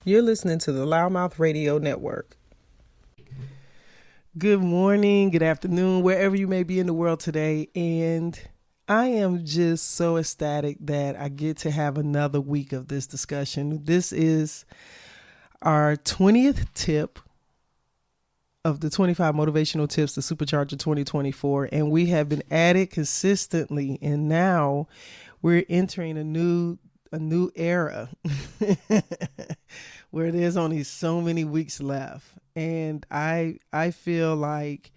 You're listening to the Loudmouth Radio Network. Good morning, good afternoon, wherever you may be in the world today. And I am just so ecstatic that I get to have another week of this discussion. This is our 20th tip of the 25 motivational tips to Supercharge 2024. And we have been at it consistently. And now we're entering a new era where there's only so many weeks left. And I feel like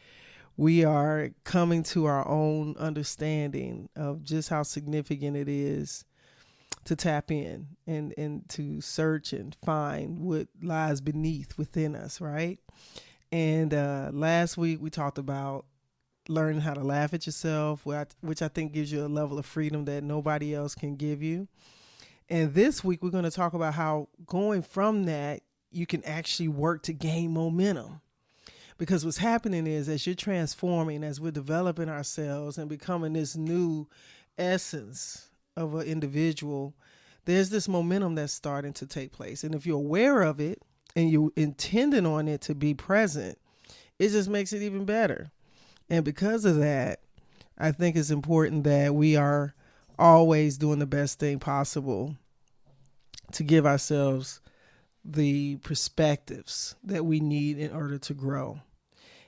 we are coming to our own understanding of just how significant it is to tap in and to search and find what lies beneath within us, right? And last week we talked about learning how to laugh at yourself, which I think gives you a level of freedom that nobody else can give you. And this week, we're going to talk about how going from that, you can actually work to gain momentum. Because what's happening is as you're transforming, as we're developing ourselves and becoming this new essence of an individual, there's this momentum that's starting to take place. And if you're aware of it and you're intending on it to be present, it just makes it even better. And because of that, I think it's important that we are always doing the best thing possible to give ourselves the perspectives that we need in order to grow.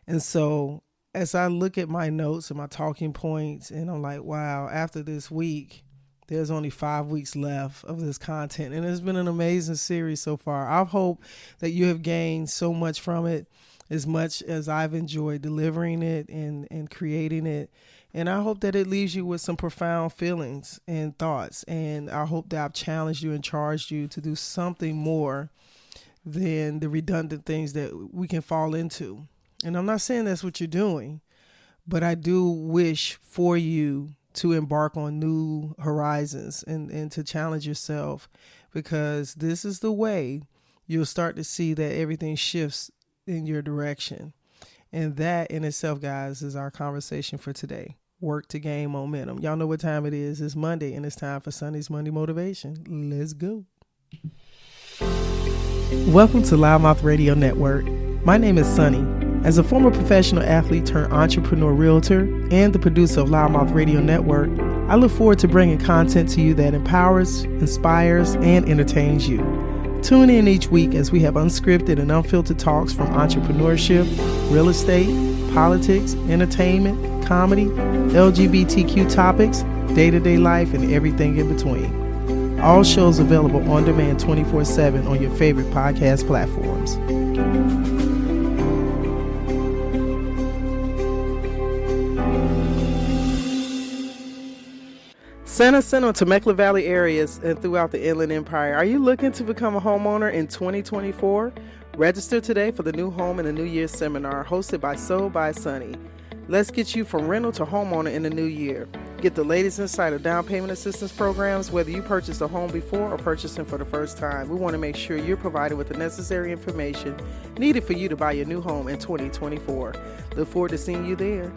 And so as I look at my notes and my talking points, and I'm like, wow, after this week, there's only 5 weeks left of this content. And it's been an amazing series so far. I hope that you have gained so much from it, as much as I've enjoyed delivering it and creating it. And I hope that it leaves you with some profound feelings and thoughts. And I hope that I've challenged you and charged you to do something more than the redundant things that we can fall into. And I'm not saying that's what you're doing, but I do wish for you to embark on new horizons and to challenge yourself, because this is the way you'll start to see that everything shifts in your direction. And that in itself, guys, is our conversation for today. Work to gain momentum. Y'all know what time it is. It's Monday, and it's time for Sonny's Monday Motivation. Let's go. Welcome to Loudmouth Radio Network. My name is Sonny. As a former professional athlete turned entrepreneur realtor and the producer of Loudmouth Radio Network, I look forward to bringing content to you that empowers, inspires, and entertains you. Tune in each week as we have unscripted and unfiltered talks from entrepreneurship, real estate, politics, entertainment, comedy, LGBTQ topics, day-to-day life, and everything in between. All shows available on demand 24/7 on your favorite podcast platforms. San Jacinto, Temecula Valley areas, and throughout the Inland Empire. Are you looking to become a homeowner in 2024? Register today for the New Home in the New Year seminar hosted by Sold by Sonny. Let's get you from rental to homeowner in the new year. Get the latest insight of down payment assistance programs, whether you purchased a home before or purchasing for the first time. We want to make sure you're provided with the necessary information needed for you to buy your new home in 2024. Look forward to seeing you there.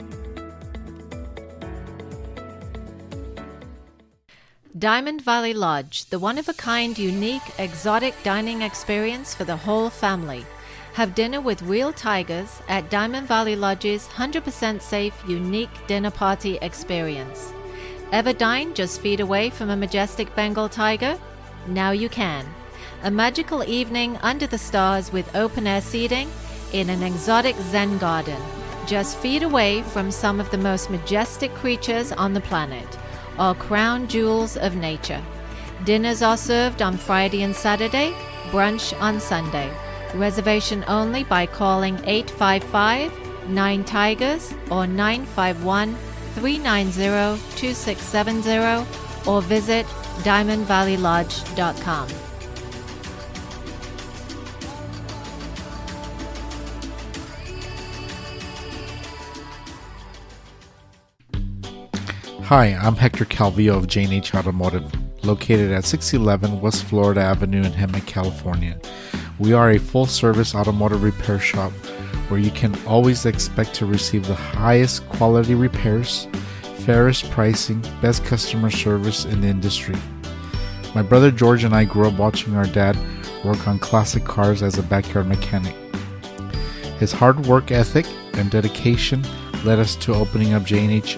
Diamond Valley Lodge, the one-of-a-kind, unique, exotic dining experience for the whole family. Have dinner with real tigers at Diamond Valley Lodge's 100% safe, unique dinner party experience. Ever dined just feet away from a majestic Bengal tiger? Now you can. A magical evening under the stars with open-air seating in an exotic Zen garden, just feet away from some of the most majestic creatures on the planet. All crown jewels of nature. Dinners are served on Friday and Saturday, brunch on Sunday. Reservation only by calling 855-9-TIGERS or 951-390-2670 or visit diamondvalleylodge.com. Hi, I'm Hector Calvillo of J&H Automotive, located at 611 West Florida Avenue in Hemet, California. We are a full-service automotive repair shop where you can always expect to receive the highest quality repairs, fairest pricing, best customer service in the industry. My brother George and I grew up watching our dad work on classic cars as a backyard mechanic. His hard work ethic and dedication led us to opening up J&H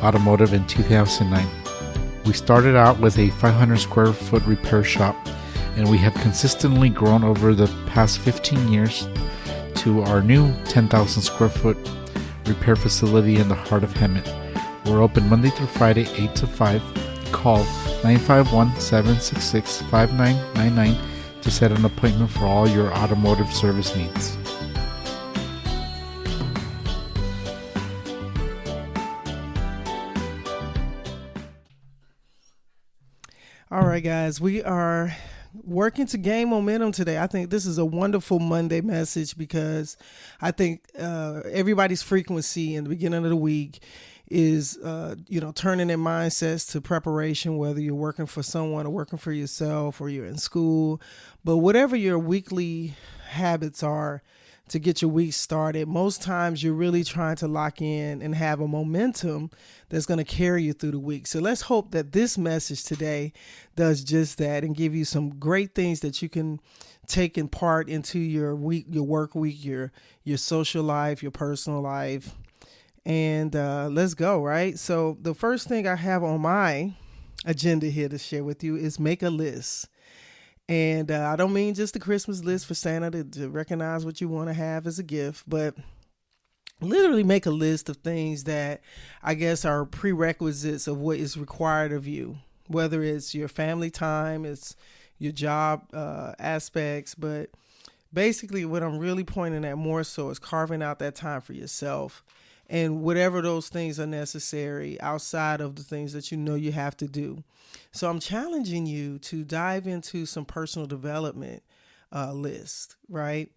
Automotive in 2009. We started out with a 500 square foot repair shop, and we have consistently grown over the past 15 years to our new 10,000 square foot repair facility in the heart of Hemet. We're open Monday through Friday, 8 to 5. Call 951-766-5999 to set an appointment for all your automotive service needs. All right, guys, we are working to gain momentum today. I think this is a wonderful Monday message because I think everybody's frequency in the beginning of the week is, turning their mindsets to preparation, whether you're working for someone or working for yourself or you're in school. But whatever your weekly habits are to get your week started, most times you're really trying to lock in and have a momentum that's going to carry you through the week. So let's hope that this message today does just that and give you some great things that you can take in part into your week, your work week, your social life, your personal life. And let's go, right? So the first thing I have on my agenda here to share with you is make a list. And I don't mean just the Christmas list for Santa to recognize what you want to have as a gift, but literally make a list of things that I guess are prerequisites of what is required of you, whether it's your family time, it's your job aspects. But basically what I'm really pointing at more so is carving out that time for yourself and whatever those things are necessary outside of the things that you know you have to do. So I'm challenging you to dive into some personal development list, right?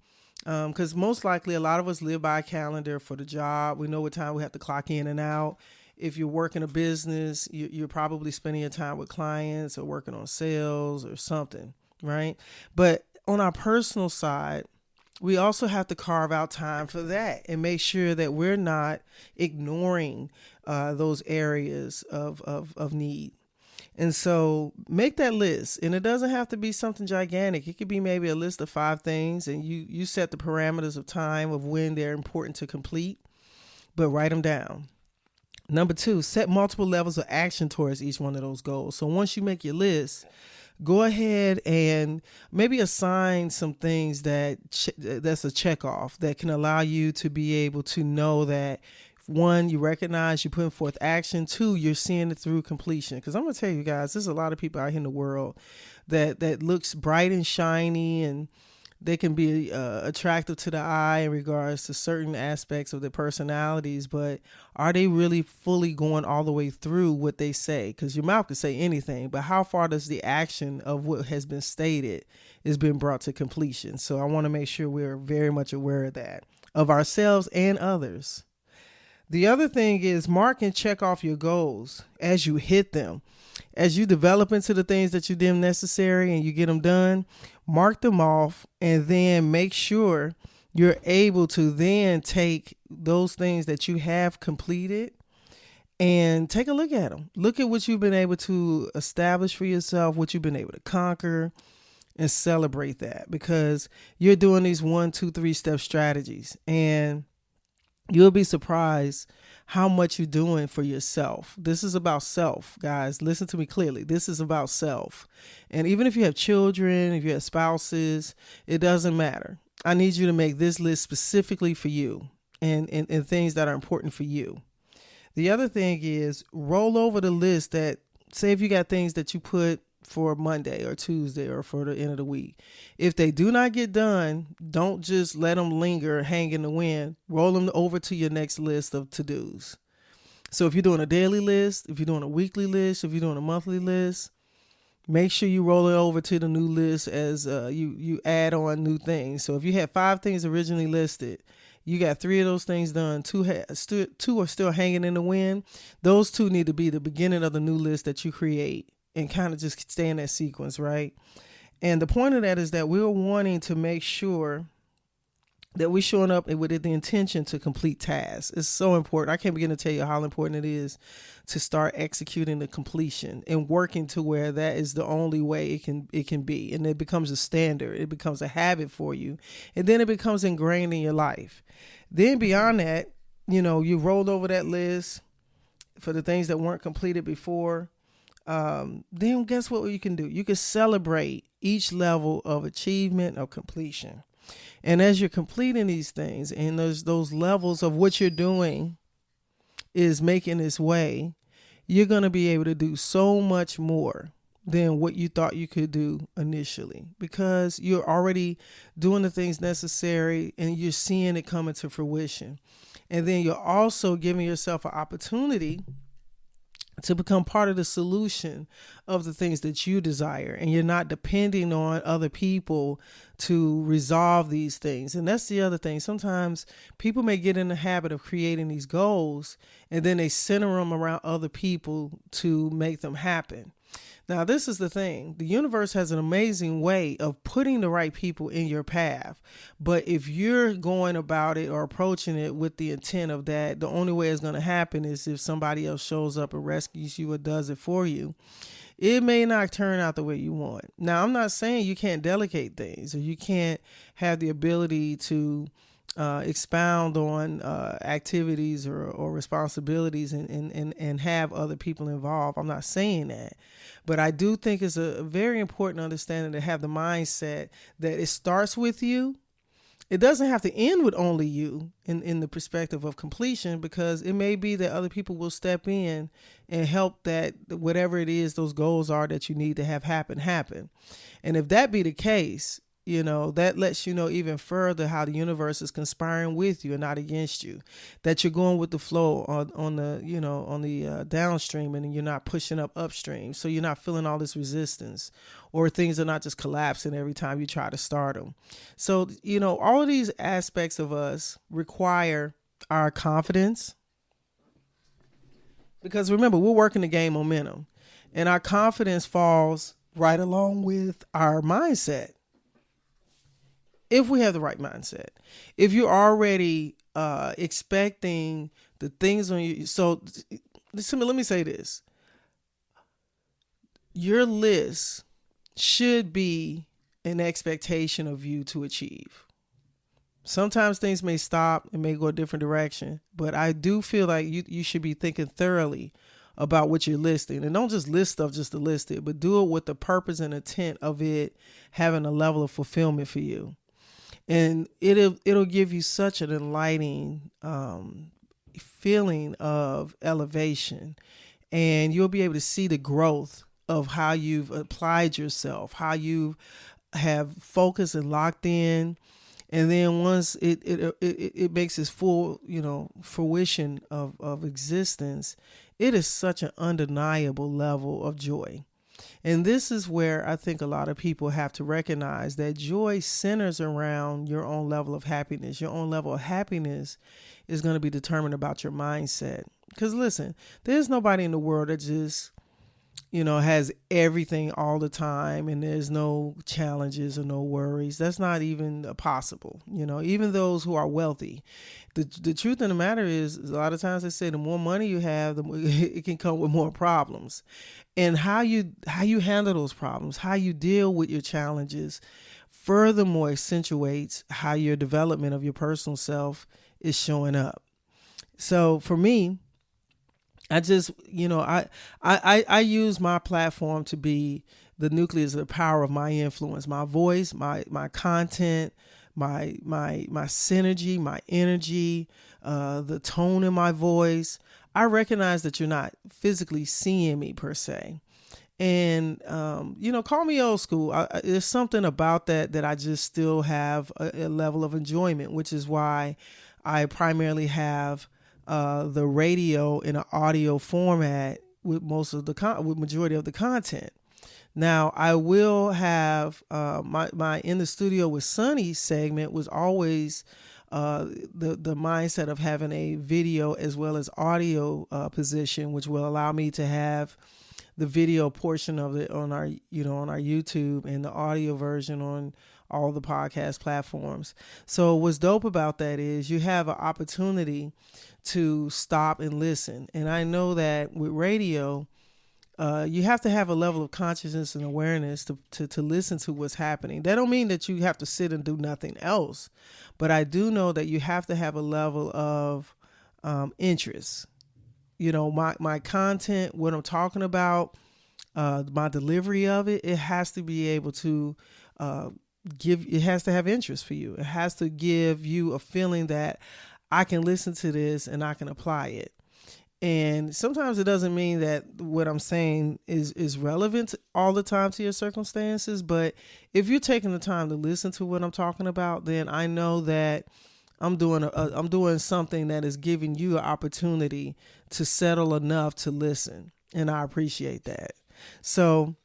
Because most likely a lot of us live by a calendar for the job. We know what time we have to clock in and out. If you're working a business, you're probably spending your time with clients or working on sales or something, right? But on our personal side, we also have to carve out time for that and make sure that we're not ignoring those areas of need. And so make that list, and it doesn't have to be something gigantic. It could be maybe a list of 5 things, and you set the parameters of time of when they're important to complete, but write them down. Number 2, set multiple levels of action towards each one of those goals. So once you make your list, go ahead and maybe assign some things that's a check off that can allow you to be able to know that 1, you recognize you're putting forth action. 2, you're seeing it through completion. Because I'm going to tell you guys, there's a lot of people out here in the world that looks bright and shiny, and they can be attractive to the eye in regards to certain aspects of their personalities. But are they really fully going all the way through what they say? Because your mouth can say anything, but how far does the action of what has been stated is being brought to completion? So I want to make sure we're very much aware of that, of ourselves and others. The other thing is mark and check off your goals as you hit them. As you develop into the things that you deem necessary and you get them done, mark them off, and then make sure you're able to then take those things that you have completed and take a look at them. Look at what you've been able to establish for yourself, what you've been able to conquer, and celebrate that, because you're doing these 1, 2, 3 step strategies, and you'll be surprised how much you're doing for yourself. This is about self, guys. Listen to me clearly. This is about self. And even if you have children, if you have spouses, it doesn't matter. I need you to make this list specifically for you and things that are important for you. The other thing is roll over the list that, say if you got things that you put for Monday or Tuesday or for the end of the week. If they do not get done, don't just let them linger, hang in the wind. Roll them over to your next list of to-dos. So if you're doing a daily list, if you're doing a weekly list, if you're doing a monthly list, make sure you roll it over to the new list as you add on new things. So if you had 5 things originally listed, you got 3 of those things done. 2 are still hanging in the wind. Those 2 need to be the beginning of the new list that you create, and kind of just stay in that sequence, right? And the point of that is that we're wanting to make sure that we're showing up with the intention to complete tasks. It's so important. I can't begin to tell you how important it is to start executing the completion and working to where that is the only way it can be. And it becomes a standard. It becomes a habit for you. And then it becomes ingrained in your life. Then beyond that, you rolled over that list for the things that weren't completed before. Then guess what you can do? You can celebrate each level of achievement or completion. And as you're completing these things and those levels of what you're doing is making its way, you're going to be able to do so much more than what you thought you could do initially, because you're already doing the things necessary and you're seeing it come into fruition. And then you're also giving yourself an opportunity to become part of the solution of the things that you desire. And you're not depending on other people to resolve these things. And that's the other thing. Sometimes people may get in the habit of creating these goals and then they center them around other people to make them happen. Now, this is the thing. The universe has an amazing way of putting the right people in your path. But if you're going about it or approaching it with the intent of that, the only way it's going to happen is if somebody else shows up and rescues you or does it for you. It may not turn out the way you want. Now, I'm not saying you can't delegate things or you can't have the ability to expound on activities or responsibilities and have other people involved. I'm not saying that. But I do think it's a very important understanding to have the mindset that it starts with you. It doesn't have to end with only you in the perspective of completion, because it may be that other people will step in and help that whatever it is those goals are that you need to have happen. And if that be the case, that lets you know even further how the universe is conspiring with you and not against you, that you're going with the flow on the downstream, and you're not pushing upstream. So you're not feeling all this resistance, or things are not just collapsing every time you try to start them. So, all of these aspects of us require our confidence, because remember, we're working to gain momentum, and our confidence falls right along with our mindset. If we have the right mindset, if you're already expecting the things on you. So let me say this. Your list should be an expectation of you to achieve. Sometimes things may stop and may go a different direction, but I do feel like you should be thinking thoroughly about what you're listing. And don't just list stuff just to list it, but do it with the purpose and intent of it having a level of fulfillment for you. And it'll give you such an enlightening feeling of elevation, and you'll be able to see the growth of how you've applied yourself, how you have focused and locked in. And then once it makes its full, fruition of existence, it is such an undeniable level of joy. And this is where I think a lot of people have to recognize that joy centers around your own level of happiness. Your own level of happiness is going to be determined about your mindset. Because listen, there's nobody in the world that just, has everything all the time and there's no challenges or no worries. That's not even possible. Even those who are wealthy. The truth of the matter is a lot of times they say the more money you have, the more it can come with more problems. And how you handle those problems, how you deal with your challenges, furthermore accentuates how your development of your personal self is showing up. So for me, I just, I use my platform to be the nucleus of the power of my influence, my voice, my content, my synergy, my energy, the tone in my voice. I recognize that you're not physically seeing me per se. And, call me old school. There's something about that I just still have a level of enjoyment, which is why I primarily have the radio in an audio format with with majority of the content. Now, I will have my In the Studio with Sonny segment was always the mindset of having a video as well as audio position, which will allow me to have the video portion of it on our YouTube and the audio version on all the podcast platforms. So what's dope about that is you have an opportunity to stop and listen. And I know that with radio, you have to have a level of consciousness and awareness to listen to what's happening. That don't mean that you have to sit and do nothing else, but I do know that you have to have a level of interest. You know, my content, what I'm talking about, my delivery of it, it has to be able to it has to have interest for you. It has to give you a feeling that I can listen to this and I can apply it. And sometimes it doesn't mean that what I'm saying is relevant all the time to your circumstances. But if you're taking the time to listen to what I'm talking about, then I know that I'm doing something that is giving you an opportunity to settle enough to listen. And I appreciate that. So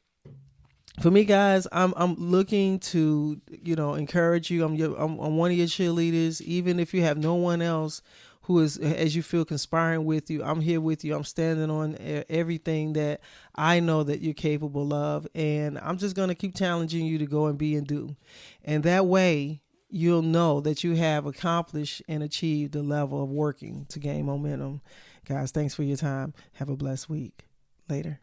for me, guys, I'm looking to, encourage you. I'm one of your cheerleaders. Even if you have no one else who is, as you feel, conspiring with you, I'm here with you. I'm standing on everything that I know that you're capable of. And I'm just going to keep challenging you to go and be and do. And that way, you'll know that you have accomplished and achieved the level of working to gain momentum. Guys, thanks for your time. Have a blessed week. Later.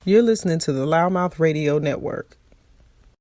You're listening to the Loudmouth Radio Network.